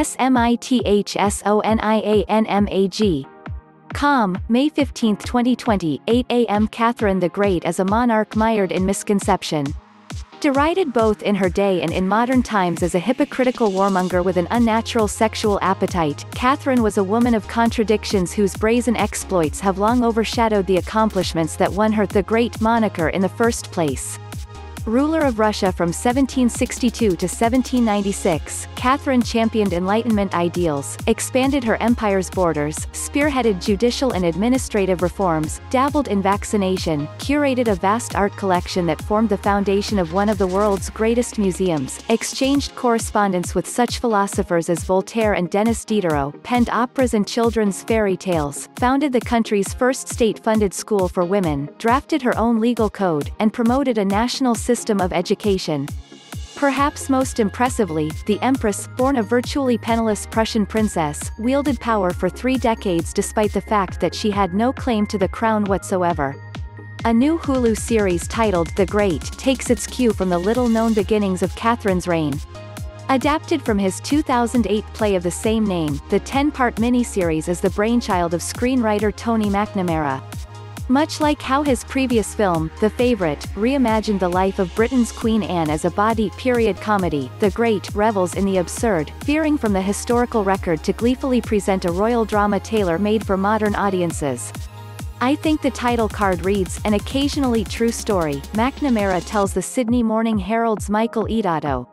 SMITHSONIANMAG. Com, May 15, 2020, 8 a.m. Catherine the Great as a monarch mired in misconception. Derided both in her day and in modern times as a hypocritical warmonger with an unnatural sexual appetite, Catherine was a woman of contradictions whose brazen exploits have long overshadowed the accomplishments that won her the Great moniker in the first place. Ruler of Russia from 1762 to 1796, Catherine championed Enlightenment ideals, expanded her empire's borders, spearheaded judicial and administrative reforms, dabbled in vaccination, curated a vast art collection that formed the foundation of one of the world's greatest museums, exchanged correspondence with such philosophers as Voltaire and Dennis Diderot, penned operas and children's fairy tales, founded the country's first state-funded school for women, drafted her own legal code, and promoted a national system of education. Perhaps most impressively, the empress, born a virtually penniless Prussian princess, wielded power for 3 decades despite the fact that she had no claim to the crown whatsoever. A new Hulu series titled The Great takes its cue from the little-known beginnings of Catherine's reign. Adapted from his 2008 play of the same name, the 10-part miniseries is the brainchild of screenwriter Tony McNamara. Much like how his previous film, The Favourite, reimagined the life of Britain's Queen Anne as a bawdy period comedy, The Great revels in the absurd, veering from the historical record to gleefully present a royal drama tailor-made for modern audiences. I think the title card reads, an occasionally true story, McNamara tells the Sydney Morning Herald's Michael Edato.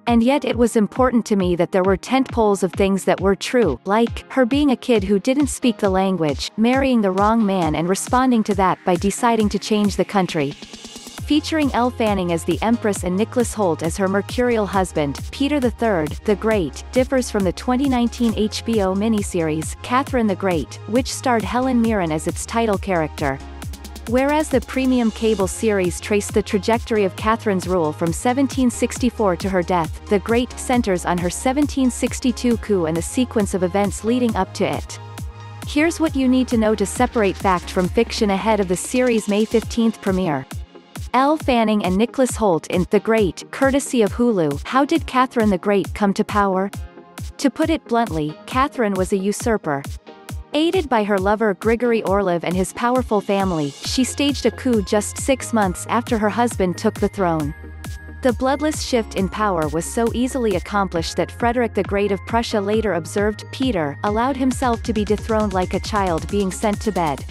And yet it was important to me that there were tentpoles of things that were true, like, her being a kid who didn't speak the language, marrying the wrong man and responding to that by deciding to change the country. Featuring Elle Fanning as the Empress and Nicholas Hoult as her mercurial husband, Peter III, the Great, differs from the 2019 HBO miniseries, Catherine the Great, which starred Helen Mirren as its title character. Whereas the premium cable series traced the trajectory of Catherine's rule from 1764 to her death, The Great centers on her 1762 coup and the sequence of events leading up to it. Here's what you need to know to separate fact from fiction ahead of the series' May 15 premiere. Elle Fanning and Nicholas Hoult in The Great, courtesy of Hulu. How did Catherine the Great come to power? To put it bluntly, Catherine was a usurper. Aided by her lover Grigory Orlov and his powerful family, she staged a coup just 6 months after her husband took the throne. The bloodless shift in power was so easily accomplished that Frederick the Great of Prussia later observed, Peter allowed himself to be dethroned like a child being sent to bed.